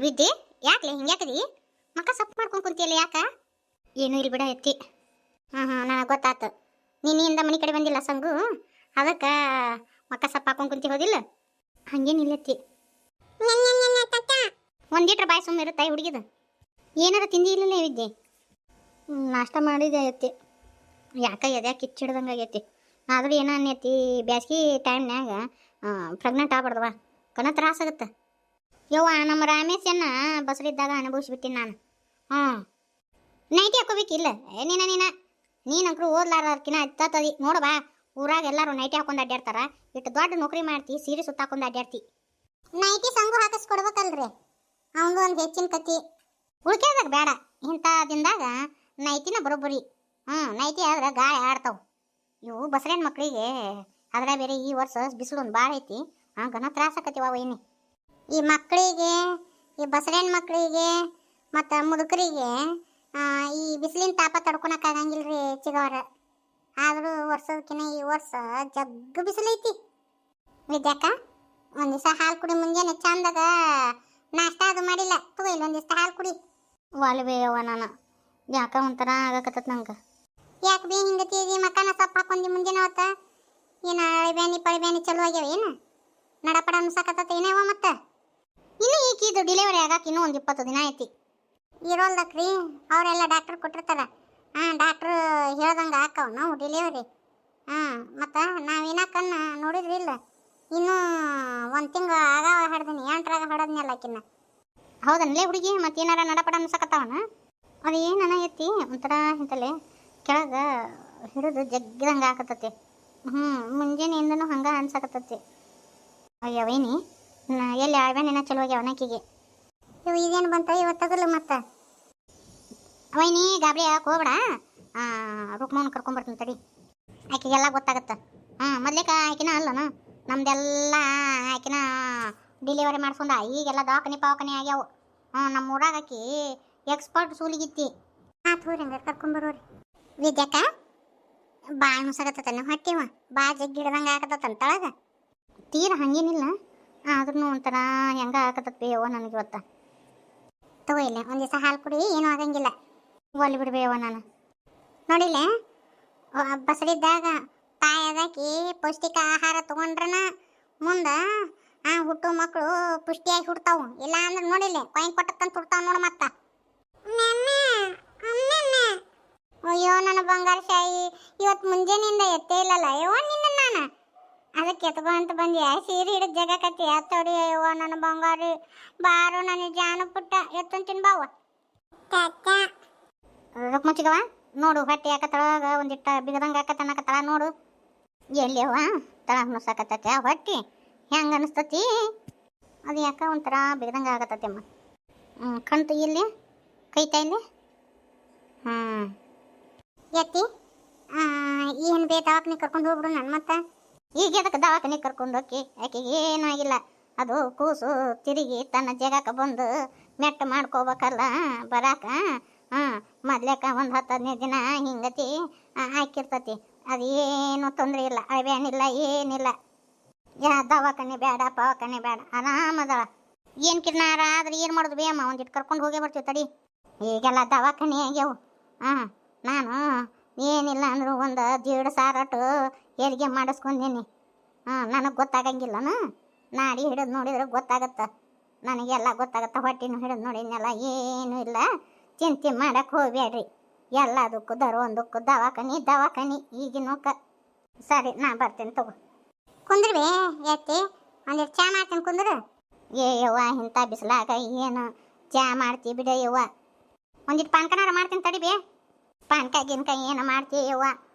ವಿದ್ಯೆ ಯಾಕ್ಲೆ ಹಿಂಗ್ಯಾಕದಿ ಮಕ್ಕ ಸಪ್ ಮಾಡ್ಕೊಂಡು ಕುಂತಿಯಲ್ಲ ಯಾಕ ಏನು ಇಲ್ಲಿ ಬಿಡ ಎತ್ತಿ ನನಗೆ ಗೊತ್ತಾತು ನಿನ್ನಿಂದ ಮನೆ ಕಡೆ ಬಂದಿಲ್ಲ ಸಂಗು ಅದಕ್ಕೆ ಮಕ್ಕ ಸಪ್ ಹಾಕೊಂಡು ಕುಂತಿ ಹೋದಿಲ್ಲ ಹಂಗೇನಿಲ್ಲ ಎತ್ತಿ ಒಂದಿಟ್ರ ಬಾಯಿ ಸುಮ್ಮನೆ ಇರುತ್ತೆ ಹುಡುಗಿದ ಏನಾರ ತಿಂದಿ ಇಲ್ಲ ವಿದ್ಯೆ ನಾಷ್ಟ ಮಾಡಿದೆ ಎತ್ತಿ ಯಾಕೆ ಎದ್ಯಾಕೆ ಕಿಚ್ಚಿಡ್ದಂಗೆ ಆಗೈತಿ ಆದ್ರೂ ಏನೋ ಅನ್ನೈತಿ ಬ್ಯಾಸ್ಗಿ ಟೈಮ್ನ್ಯಾಗ ಪ್ರೆಗ್ನೆಂಟ್ ಆಗ್ಬಾರ್ದವ ಕನ ತ್ರಾಸಾಗತ್ತೆ ಯವ್ವ ನಮ್ಮ ರಾಮೇಶನ್ನ ಬಸರಿದ್ದಾಗ ಅನುಭವಿಸ್ಬಿಟ್ಟಿನಿ ನಾನು ನೈಟಿ ಹಾಕೋಬೇಕಿಲ್ಲ ನೀನಂಕ್ರು ಓದ್ಲಾರ್ಕಿನ ಹತ್ತದಿ ನೋಡವಾ ಊರಾಗ ಎಲ್ಲರೂ ನೈಟಿ ಹಾಕೊಂಡು ಅಡ್ಡಾಡ್ತಾರ ಇಟ್ಟು ದೊಡ್ಡ ನೌಕರಿ ಮಾಡ್ತಿ ಸೀರೆ ಸುತ್ತಾಕೊಂಡು ಅಡ್ಡಾಡ್ತಿ ನೈಟಿ ಸಂಗು ಹಾಕಿಸ್ಕೊಡ್ಬೇಕಲ್ರಿ ಅವನು ಒಂದು ಹೆಚ್ಚಿನ ಕತಿ ಉಳ್ಕ್ಯಾದಾಗ ಬೇಡ ಇಂಥ ದಿನದಾಗ ನೈಟಿನ ಬರೋಬ್ಬರಿ ನೈಟಿ ಆದ್ರೆ ಗಾಯ ಆಡ್ತಾವ ಇವು ಬಸರೇನ ಮಕ್ಕಳಿಗೆ ಅದ್ರ ಬೇರೆ ಈ ವರ್ಷ ಬಿಸಿಲು ಒಂದು ಭಾಳ ಐತಿ ಘನ ತ್ರಾಸಕತಿವ ವೈನಿ ಈ ಮಕ್ಕಳಿಗೆ ಈ ಬಸರೇನ ಮಕ್ಕಳಿಗೆ ಮತ್ತು ಮುದುಕರಿಗೆ ಈ ಬಿಸಿಲಿನ ತಾಪ ತಡ್ಕೊಳಕ್ಕಾಗಂಗಿಲ್ರಿ ಚಿಗವರ ಆದರೂ ವರ್ಷದಕ್ಕಿಂತ ಈ ವರ್ಷ ಜಗ್ಗ ಬಿಸಿಲೈತಿ ವಿದ್ಯಾಕ ಒಂದು ದಿವಸ ಹಾಲು ಕುಡಿ ಮುಂಜಾನೆ ಚಂದಾಗ ನಾಷ್ಟ ಅದು ಮಾಡಿಲ್ಲ ತಗೋ ಇಲ್ಲ ಒಂದು ದಿವಸ ಹಾಲು ಕುಡಿ ವಾಲ್ಬೇಯವ್ವ ನಾನು ಯಾಕ ಒಂಥರ ಆಗಕತ್ತತ್ ನಂಗೆ ಯಾಕೆ ಬೇ ಹಿಂಗತಿ ಮಕ್ಕನ ಸೊಪ್ಪು ಹಾಕೊಂಡಿ ಮುಂಜಾನೆ ಅವತ್ತ ಏನು ಅಳಿಬ್ಯಾನಿ ಪಳಿಬ್ಯಾನಿ ಚಲೋ ಆಗ್ಯಾವ ಏನು ನಡಪಡ ಅನ್ಸಕತ್ತ ಏನೇವ ಮತ್ತೆ ಇನ್ನು ಈಕಿದು ಡಿಲಿವರಿ ಆಗಾಕ ಇನ್ನೂ ಒಂದು 20 ದಿನ ಐತಿ ಇರೋಲ್ದಕ್ರಿ ಅವರೆಲ್ಲ ಡಾಕ್ಟ್ರ್ ಕೊಟ್ಟಿರ್ತಾರ ಡಾಕ್ಟ್ರು ಹೇಳ್ದಂಗೆ ಹಾಕವ್ ನಾವು ಡಿಲಿವರಿ ಮತ್ತು ನಾವೇನಕ್ಕನ್ನ ನೋಡಿದ್ರಿ ಇಲ್ಲ ಇನ್ನೂ 1 ತಿಂಗಳು ಆಗಾವ ಹಾಡ್ದೀನಿ 8ರಾಗ ಹಾಡೋದ್ನೆಲ್ಲ ಆಕಿನ್ನ ಹೌದನ್ಲೇ ಹುಡುಗಿ ಮತ್ತೇನಾರ ನಡಪಡ ಅನ್ಸಕತ್ತಾವನ ಅದು ಏನು ಎತ್ತಿ ಒಂಥರ ಇಂತಲೇ ಕೆಳಗೆ ಹಿಡಿದು ಜಗ್ಗಿದಂಗೆ ಹಾಕತ್ತತಿ ಮುಂಜಾನೆಯಿಂದನೂ ಹಂಗೆ ಅನ್ಸಕತ್ತತಿ ಅಯ್ಯವೇನಿ ಎಲ್ಲಿ ಆಳ್ವೇನೇನ ಚಲೋ ಆಗ್ಯಾವ ನಕಿಗೆ ಇವು ಇದೇನು ಬಂತ ಇವತ್ತಾಗಲ್ಲ ಮತ್ತೆ ಅವೈನಿ ಗಾಬರಿ ಯಾಕೆ ಹೋಗ್ಬೇಡ ರುಕ್ಮವ್ನ ಕರ್ಕೊಂಬರ್ತೀನಿ ತಡಿ ಆಕೆಗೆಲ್ಲ ಗೊತ್ತಾಗತ್ತೆ ಮೊದ್ಲೇಕ ಆಕಿನ ಅಲ್ಲನ ನಮ್ದೆಲ್ಲ ಆಕಿನ ಡಿಲಿವರಿ ಮಾಡ್ಸ್ಕೊಂಡ ಈಗೆಲ್ಲ ದವಾಖಾನೆ ಪವಾಖಾನೆ ಆಗ್ಯಾವು ನಮ್ಮ ಊರಾಗ ಆಕಿ ಎಕ್ಸ್ಪರ್ಟ್ ಸೂಲಿಗಿತ್ತಿ ತೋರಿ ಹಂಗೆ ಕರ್ಕೊಂಬರೋರಿ ವಿದ್ಯಾಕ ಭಾಳ ನುಸಾಗತ್ತನ ಹೊಟ್ಟಿವ ಭಾಳ ಜಗ್ಗಿಡ್ದಂಗೆ ಆಗತ್ತಂತ ತಳಗ ತೀರ ಹಂಗೇನಿಲ್ಲ ಆದ್ರೂ ಒಂಥರ ಹೆಂಗೆ ಆಗತ್ತತ್ ಬೇಯವ್ವ ನನಗೆ ಇವತ್ತ ತಗೋ ಇಲ್ಲ ಒಂದು ದಿವಸ ಹಾಲು ಕುಡಿ ಏನೂ ಆಗಂಗಿಲ್ಲ ಒಲಿ ಬಿಡ್ಬೇಯವ್ವ ನಾನು ನೋಡಿಲ್ಲ ಬಸರಿದ್ದಾಗ ತಾಯದಾಕಿ ಪೌಷ್ಟಿಕ ಆಹಾರ ತೊಗೊಂಡ್ರನ ಮುಂದೆ ಹುಟ್ಟು ಮಕ್ಕಳು ಪುಷ್ಟಿಯಾಗಿ ಹುಡ್ತಾವು ಇಲ್ಲ ಅಂದ್ರೆ ನೋಡಿಲ್ಲ ಕೊಯ್ನ್ ಕೊಟ್ಟಕ್ಕಂತ ಹುಡ್ತಾವ ನೋಡು ಮತ್ತೆ ಅಯ್ಯೋ ನನ್ನ ಬಂಗಾರ ಶಾಯಿ ಇವತ್ತು ಮುಂಜಾನೆಯಿಂದ ಎತ್ತೇ ಇಲ್ಲಲ್ಲ ಅಯ್ಯೋ ನಿನ್ನ ನಾನು ಅದಕ್ಕೆ ಎತ್ಕೊಂತ ಬಂದ್ಯಾ ಸೀರೆ ಹಿಡಿದು ಜಗಕತ್ತಿ ಎತ್ತೋಡಿ ಅಯ್ಯೋ ನನ್ನ ಬಂಗಾರಿ ಬಾರು ನನ್ನ ಜಾನು ಪುಟ್ಟ ಎತ್ತಂತೀನಿ ಬಾವ ಮುಚ್ಚಿಗವ ನೋಡು ಹೊಟ್ಟೆ ಯಾಕತ್ತಳಗ ಒಂದಿಟ್ಟ ಬಿಗದಂಗೆ ಹಾಕತ್ತನಕತ್ತಳ ನೋಡು ಎಲ್ಲಿಯವ ತಳಗ ನುಸಾಕತ್ತೈತೆ ಆ ಹೊಟ್ಟೆ ಹೆಂಗೆ ಅನಿಸ್ತತಿ ಅದು ಯಾಕ ಒಂಥರ ಬಿಗದಂಗೆ ಆಗತ್ತತಿ ಅಮ್ಮ ಕಣ್ತು ಇಲ್ಲಿ ಕೈತಾ ಇಲ್ಲಿ ಎತ್ತಿ ಏನು ಬೇ ದವಾಖಾನೆ ಕರ್ಕೊಂಡು ಹೋಗ್ಬಿಡು ನನ್ನ ಮತ್ತೆ ಈಗ ಅದಕ್ಕೆ ದವಾಖಾನೆ ಕರ್ಕೊಂಡು ಹೋಗಿ ಆಕೆಗೆ ಏನೂ ಆಗಿಲ್ಲ ಅದು ಕೂಸು ತಿರುಗಿ ತನ್ನ ಜಾಗಕ್ಕೆ ಬಂದು ಮೆಟ್ಟು ಮಾಡ್ಕೋಬೇಕಲ್ಲ ಬರಾಕ ಮೊದ್ಲೇಕ ಒಂದು 10-15 ದಿನ ಹಿಂಗತಿ ಹಾಕಿರ್ತತಿ ಅದು ಏನು ತೊಂದರೆ ಇಲ್ಲ ಅಳಬೇನಿಲ್ಲ ಏನಿಲ್ಲ ದವಾಖಾನೆ ಬೇಡ ಪವಾಖಾನೆ ಬೇಡ ಆರಾಮದಳ ಏನು ಕಿರ್ನಾರ ಆದ್ರೆ ಏನು ಮಾಡೋದು ಬೇಯಮ್ಮ ಒಂದಿಟ್ಟು ಕರ್ಕೊಂಡು ಹೋಗೇ ಬರ್ತೀವಿ ತಡಿ ಈಗೆಲ್ಲ ದವಾಖಾನೆ ಆಗ್ಯಾವು ನಾನು ಏನಿಲ್ಲ ಅಂದರೂ ಒಂದು 1,500 ಅಟ್ಟು ಹೆರಿಗೆ ಮಾಡಿಸ್ಕೊಂಡೀನಿ ನನಗೆ ಗೊತ್ತಾಗಂಗಿಲ್ಲನ ನಾಡಿ ಹಿಡಿದು ನೋಡಿದ್ರೆ ಗೊತ್ತಾಗತ್ತೆ ನನಗೆಲ್ಲ ಗೊತ್ತಾಗತ್ತೆ ಹೊಟ್ಟಿನೂ ಹಿಡಿದು ನೋಡಿದ್ನೆಲ್ಲ ಏನೂ ಇಲ್ಲ ಚಿಂತೆ ಮಾಡಕ್ಕೆ ಹೋಗ್ಬೇಡ್ರಿ ಎಲ್ಲದಕ್ಕೂ ಒಂದಕ್ಕೂ ದವಾಖಾನೆ ಈಗಿನೋಕ ಸರಿ ನಾ ಬರ್ತೀನಿ ತಗೋ ಕುಂದ್ರವೇ ಎತ್ತಿ ಒಂದಿಟ್ಟು ಚಾ ಮಾಡ್ತೀನಿ ಕುಂದ್ರು ಯವ್ವ ಇಂಥ ಬಿಸಿಲಾಗ ಏನು ಚಾ ಮಾಡ್ತೀವಿ ಬಿಡ ಯವ್ವ ಒಂದಿಟ್ಟು ಪಾನ್ಕನಾರ ಮಾಡ್ತೀನಿ ತಡಿಬೇ ಪಾನ್ಕ ಗಿನ್ಕ ಏನು ಮಾಡ್ತೀಯವ್ವ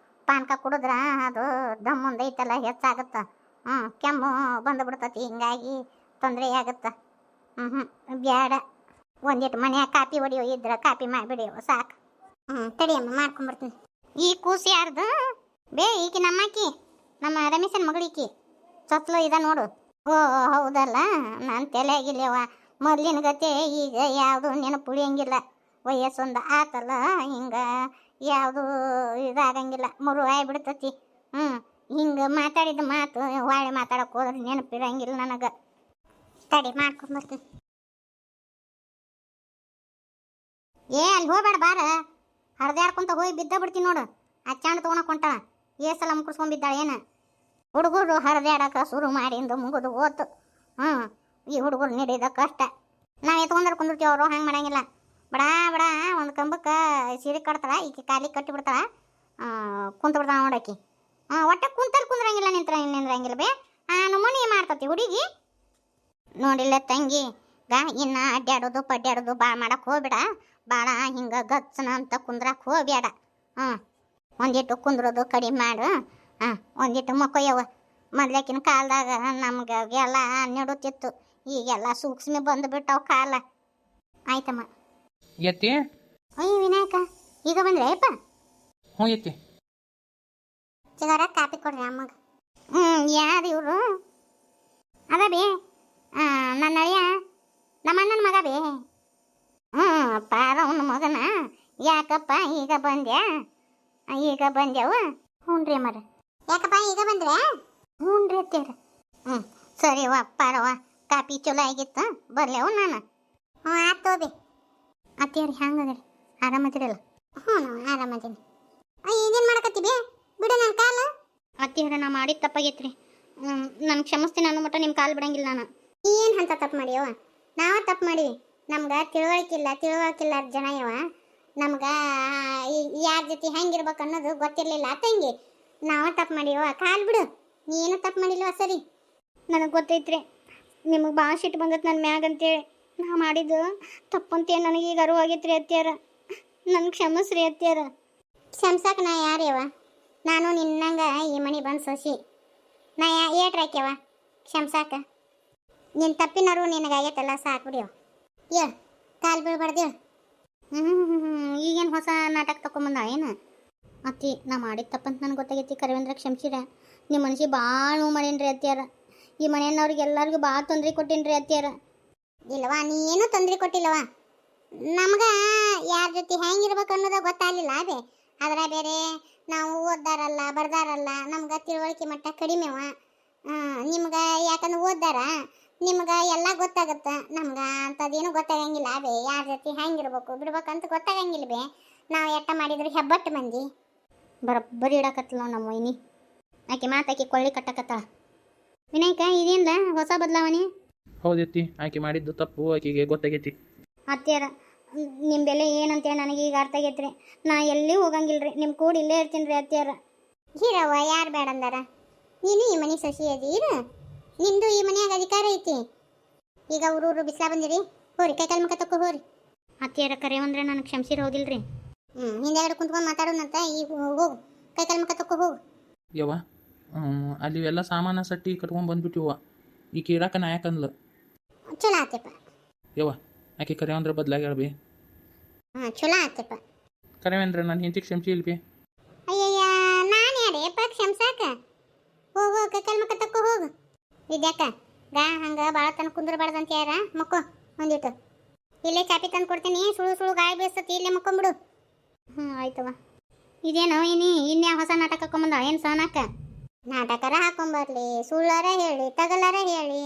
ಪಾನ್ಕ ಕುಡಿದ್ರ ಅದು ದಮ್ಮುಂದ ಐತಲ್ಲ ಹೆಚ್ಚಾಗತ್ತ ಕೆಮ್ಮು ಬಂದುಬಿಡ್ತತಿ ಹಿಂಗಾಗಿ ತೊಂದರೆ ಆಗತ್ತ ಬ್ಯಾಡ ಒಂದಿಟ್ಟು ಮನ್ಯಾಗ ಕಾಪಿ ಹೊಡಿಯೋ ಇದ್ರೆ ಕಾಪಿ ಮಾಡಿಬಿಡಿಯವ ಸಾಕು ತಡಿಯಮ್ಮ ಮಾಡ್ಕೊಂಬರ್ತೀನಿ ಈ ಕೂಸಿ ಯಾರ್ದು ಬೇ ಈಕಿ ನಮ್ಮಕ್ಕಿ ನಮ್ಮ ರಮೇಶನ ಮಗಳಿಕಿ ಸೊತ್ಲು ಇದೆ ನೋಡು ಓ ಹೌದಲ್ಲ ನಾನು ತಲೆಯಾಗಿಲ್ಲವ ಮೊದಲಿನ ಗತೆ ಈಗ ಯಾವುದು ನೆನಪು ಉಳಿಯಂಗಿಲ್ಲ ವಯಸ್ಸೊಂದು ಆತಲ್ಲ ಹಿಂಗೆ ಯಾವುದು ಇದಾಗಂಗಿಲ್ಲ ಮುರು ಆಗ್ಬಿಡ್ತತಿ ಹಿಂಗೆ ಮಾತಾಡಿದ ಮಾತು ಹೊಳ್ಳಿ ಮಾತಾಡಕ್ಕೆ ಹೋದ್ರೆ ನೆನಪಿರಂಗಿಲ್ಲ ನನಗೆ ತಡಿ ಮಾಡ್ಕೊಂಬರ್ತೀನಿ ಏ ಅಲ್ಲಿ ಹೋಗ್ಬೇಡ ಬಾರ, ಹರಿದಾಡ್ಕೊಂತ ಹೋಗಿ ಬಿದ್ದ ಬಿಡ್ತೀನಿ ನೋಡು. ಆ ಚಾಂಡ್ ತೊಗೊಳಕ್ ಹೊಂಟಾಳ, ಸಲ ಮುಗಿಸ್ಕೊಂಡ್ ಏನು. ಹುಡುಗರು ಹರಿದಾಡಕ ಶುರು ಮಾಡಿಂದು ಮುಗಿದು ಹೋತು. ಈ ಹುಡುಗರು ನಡೆಯೋದ ಕಷ್ಟ. ನಾವು ಎತ್ಕೊಂಡ್ರೆ ಕುಂದಿರ್ತೀವಿ, ಅವರು ಹಂಗೆ ಮಾಡಂಗಿಲ್ಲ. ಬಡ ಬಡ ಒಂದು ಕಂಬಕ್ಕೆ ಸೀರೆ ಕಟ್ತಾಳ, ಈಕೆ ಕಾಲಿಗೆ ಕಟ್ಟಿ ಬಿಡ್ತಾಳ, ಕುಂತ ಬಿಡ್ತಾಳ ನೋಡಾಕಿ. ಒಟ್ಟ ಕುಂದ್ರಂಗಿಲ್ಲ, ನಿಂದ್ರಂಗಿಲ್ಲ ಬೇ. ನಮ್ಮನೆ ಮಾಡ್ತತಿ ಹುಡುಗಿ. ನೋಡಿಲ್ಲ ತಂಗಿ, ಇನ್ನು ಅಡ್ಡಾಡೋದು ಪಡ್ಡಾಡೋದು ಭಾಳ ಮಾಡಕ್ಕೆ ಹೋಗ್ಬೇಡ. ಭಾಳ ಹಿಂಗೆ ಗಚ್ಚನ ಅಂತ ಕುಂದ್ರಕ್ಕೆ ಹೋಗ್ಬೇಡ. ಒಂದಿಟ್ಟು ಕುಂದ್ರೋದು ಕಡಿಮೆ ಮಾಡು. ಒಂದಿಟ್ಟು ಮಕ್ಕೊಯ್ಯವ. ಮೊದ್ಲಕಿನ ಕಾಲದಾಗ ನಮ್ಗೆ ಎಲ್ಲ ನೆಡುತ್ತಿತ್ತು, ಈಗೆಲ್ಲ ಸೂಕ್ಷ್ಮ ಬಂದುಬಿಟ್ಟವು ಕಾಲ. ಆಯ್ತಮ್ಮ. ಎತ್ತಿ ಅಯ್ಯ ವಿನಾಯಕ, ಈಗ ಬಂದ್ರೆ ಅಯ್ಯಪ್ಪ? ಹ್ಞೂ ಎತ್ತಿ. ಚಿಗರ ಕಾಪಿ ಕೊಡ್ರಿ ಅಮ್ಮಗೆ. ಯಾರು ಇವರು? ಅದ ಬೇ ನನ್ನ ಅಳಿಯ, ನಮ್ಮ ಅಣ್ಣನ ಮಗ ಬೇ. ಪಾರವನ ಮಗನ. ಯಾಕಪ್ಪ ಈಗ ಬಂದ್ಯಾ? ಈಗ ಬಂದ್ಯಾವ? ಹ್ಞೂ ರೀ ಅಮ್ಮರ. ಯಾಕಪ್ಪ ಈಗ ಬಂದ್ರೆ? ಹ್ಞೂ ರೀ ಅತ್ತೀರ. ಸರಿ ವಾ ಪಾರವ, ಕಾಪಿ ಚಲೋ ಆಗಿತ್ತು, ಬರ್ಲೇವು ನಾನು. ಆಯ್ತು ಬೇ. ಅತ್ತೀರಿ ಹ್ಯಾಂಗದ್ರಿ? ಆರಾಮದಿರಲ್ಲ? ಹ್ಞೂ ನಾವು ಆರಾಮದೀನಿ. ಇದೇನು ಮಾಡಕತ್ತಿ ಬೇ? ಬಿಡು ನನ್ನ ಕಾಲು. ಅತ್ತೀರ ನಾ ಮಾಡಿದ ತಪ್ಪಾಗೈತ್ರಿ, ನಾನು ಕ್ಷಮಿಸ್ತೀನಿ. ಅನ್ನೋ ಮಟ್ಟ ನಿಮ್ಮ ಕಾಲು ಬಿಡಂಗಿಲ್ಲ ನಾನು. ಏನು ಅಂತ ತಪ್ಪು ಮಾಡಿಯವ? ನಾವು ತಪ್ಪು ಮಾಡಿವಿ. ನಮ್ಗೆ ತಿಳುವಳಿಕಿಲ್ಲ ಜನ ಯವ. ನಮ್ಗೆ ಯಾರ ಜೊತೆ ಹೆಂಗಿರ್ಬೇಕು ಅನ್ನೋದು ಗೊತ್ತಿರಲಿಲ್ಲ ತಂಗಿ. ನಾವು ತಪ್ಪು ಮಾಡಿಯವ, ಕಾಲು ಬಿಡು. ನೀನು ತಪ್ಪು ಮಾಡಿಲ್ವ? ಸರಿ, ನನಗೆ ಗೊತ್ತೈತ್ರಿ ನಿಮಗೆ ಭಾಳ ಸಿಟ್ಟು ಬಂದತ್ ನನ್ನ ಮ್ಯಾಗ ಅಂತೇಳಿ. ನಾ ಮಾಡಿದ್ದು ತಪ್ಪಂತೇಳಿ ನನಗೆ ಈಗ ಅರಿವಾಗೈತ್ರಿ ಅತ್ಯಾರ. ನನ್ಗೆ ಕ್ಷಮಿಸ್ರಿ ಅತ್ಯಾರ. ಕ್ಷಮ್ಸಕ್ಕೆ ನಾ ಯಾರ್ಯವ? ನಾನು ನಿನ್ನಂಗ ಈ ಮನೆ ಬಂದು ಸೊಸಿ. ನಾ ಏಟ್ರಾಕ್ಯವ ಕ್ಷಮ್ಸಾಕ? ನಿನ್ನ ತಪ್ಪಿನರು ನಿನಗಾಗೈತಲ್ಲ, ಸಾಕು ಬಿಡಿಯವ. ಹೇಳು, ಕಾಲು ಬೀಳ್ಬಾರ್ದು. ಈಗೇನು ಹೊಸ ನಾಟಕ ತಗೊಂಬಂದ ಏನು? ಅತ್ತಿ, ನಾ ಮಾಡಿದ ತಪ್ಪಂತ ನನಗೆ ಗೊತ್ತಾಗೈತಿ. ಕರವೇಂದ್ರ ಕ್ಷಮಿಸಿರ. ನಿಮ್ಮ ಮನಸ್ಸಿಗೆ ಭಾಳ ನೋವು ಮಾಡೇನ್ರಿ ಅತ್ಯಾರ. ಈ ಮನೆಯವ್ರಿಗೆ ಎಲ್ಲರಿಗೂ ಭಾಳ ತೊಂದರೆ ಕೊಟ್ಟೇನ್ರಿ ಅತ್ಯಾರ. ಇಲ್ಲವಾ, ನೀ ಏನೂ ತೊಂದರೆ ಕೊಟ್ಟಿಲ್ಲವ. ನಮ್ಗೆ ಯಾರ ಜೊತೆ ಹೆಂಗಿರ್ಬೇಕು ಅನ್ನೋದು ಗೊತ್ತಾಗಲಿಲ್ಲ. ಅದೇ ಬೇರೆ ನಾವು ಓದ್ದಾರಲ್ಲ ಬರ್ದಾರಲ್ಲ, ನಮ್ಗೆ ತಿಳುವಳಿಕೆ ಮಟ್ಟ ಕಡಿಮೆವ. ನಿಮ್ಗೆ ಯಾಕಂದ್ರೆ ಓದ್ದಾರ, ನಿಮ್ಗೆ ಎಲ್ಲ ಗೊತ್ತಾಗತ್ತೆ. ನಮ್ಗೆ ಅಂಥದ್ದೇನು ಗೊತ್ತಾಗಂಗಿಲ್ಲ. ಯಾರ ಜೊತೆ ಹೆಂಗಿರ್ಬೇಕು ಬಿಡ್ಬೇಕಂತ ಗೊತ್ತಾಗಂಗಿಲ್ಲ ಬೇ. ನಾವು ಎಟ್ಟ ಮಾಡಿದ್ರೆ ಹೆಬ್ಬಟ್ಟು ಮಂದಿ ಬರೋಬ್ಬರಿ ಇಡಕತ್ತಲ್ಲ ನಮ್ಮ ವೈನಿ. ಆಕೆ ಮಾತಾಕಿ ಕೊಳ್ಳಿ ಕಟ್ಟಕತ್ತಾಳ. ವಿನಾಯಕ, ಇದೇನಿಲ್ಲ ಹೊಸ ಬದಲಾವಣೆ? ಹೌದೈತಿ, ಆಕೆ ಮಾಡಿದ್ದು ತಪ್ಪು ಆಕೆಗೆ ಗೊತ್ತಾಗೈತಿ. ಅತ್ಯಾರ, ನಿಮ್ಮ ಬೆಲೆ ಏನಂತೇಳಿ ನನಗೆ ಈಗ ಅರ್ಥ ಆಗೈತ್ರಿ. ನಾ ಎಲ್ಲಿ ಹೋಗಂಗಿಲ್ರಿ, ನಿಮ್ಮ ಕೂಡ ಇಲ್ಲೇ ಇರ್ತೀನಿ ರೀ ಅತ್ಯಾರ. ಹೀರವ್ವ, ಯಾರು ಬೇಡ ಅಂದಾರ? ನೀನು ಈ ಮನೆ ಸೊಸಿ ಅದೀರ, ನಿಂದು ಈ ಮನೆಯಾಗ ಅಧಿಕಾರ ಐತಿ. ಈಗ ಊರು ಬಿಸಿಲ ಬಂದಿರಿ, ಹೋರಿ ಕೈಕಾಲು ಮುಖ ತಕ್ಕೋ ಹೋರಿ. ಅತ್ಯಾರ ಕರೆಯವಂದ್ರೆ ನನಗೆ ಕ್ಷಮಿಸಿರ ಹೌದಿಲ್ರಿ? ಹಿಂದೆಗಡೆ ಕುಂತ್ಕೊಂಡು ಮಾತಾಡೋಣಂತ. ಈಗ ಹೋಗು, ಕೈಕಾಲು ಮುಖ ತಕ್ಕೋ ಹೋಗು. ಯವ್ವ, ಅಲ್ಲಿ ಎಲ್ಲ ಸಾಮಾನು ಸಟ್ಟಿ ಕಟ್ಕೊಂಡು ಬಂದ್ಬಿಟ್ಟಿವ. ಈ ಕೀರಾಕ ನಾಯಕಂದ್ಲು. ಚಲೋ ಆತಪ್ಪ. ಯವ್ವ, ಆಕೆ ಕರೆಯವಂದ್ರೆ ಬದಲಾಗಿ ಹೇಳ್ಬಿ. ಚಲೋ ಆತಪ್ಪ. ಕರೆಯವಂದ್ರೆ ನಾನು ಹಿಂತಿ ಕ್ಷಮಿಸಿ ಇಲ್ಬಿ. ಅಯ್ಯಯ್ಯ, ನಾನು ಯಾರೇಪ್ಪ ಕ್ಷಮ್ಸಾಕ? ಹೋಗು, ಕೈಕಾಲು ಮುಖ ತಕ್ಕೋ ಹೋಗು. ವಿದ್ಯಾಕ, ಹಂಗೆ ಭಾಳ ತನಕ ಕುಂದ್ರಬಾರ್ದಂತ ಯಾರ ಮಕ್ಕೋ ಒಂದಿಟ್ಟು. ಇಲ್ಲೇ ಚಾಪಿ ತಂದು ಕೊಡ್ತೀನಿ, ಸುಳು ಗಾಳಿ ಬೀಸ್ತತಿ, ಇಲ್ಲೇ ಮಕ್ಕೊಂಬಿಡು. ಆಯ್ತವ. ಇದೇನು ಇನ್ಯಾ ಹೊಸ ನಾಟಕ ಹಾಕೊಂಬಂದ ಏನು ಸಹನಾಕ? ನಾಟಕರ ಹಾಕೊಂಬರ್ಲಿ, ಸುಳ್ಳಾರ ಹೇಳಿ, ತಗಲಾರ ಹೇಳಿ,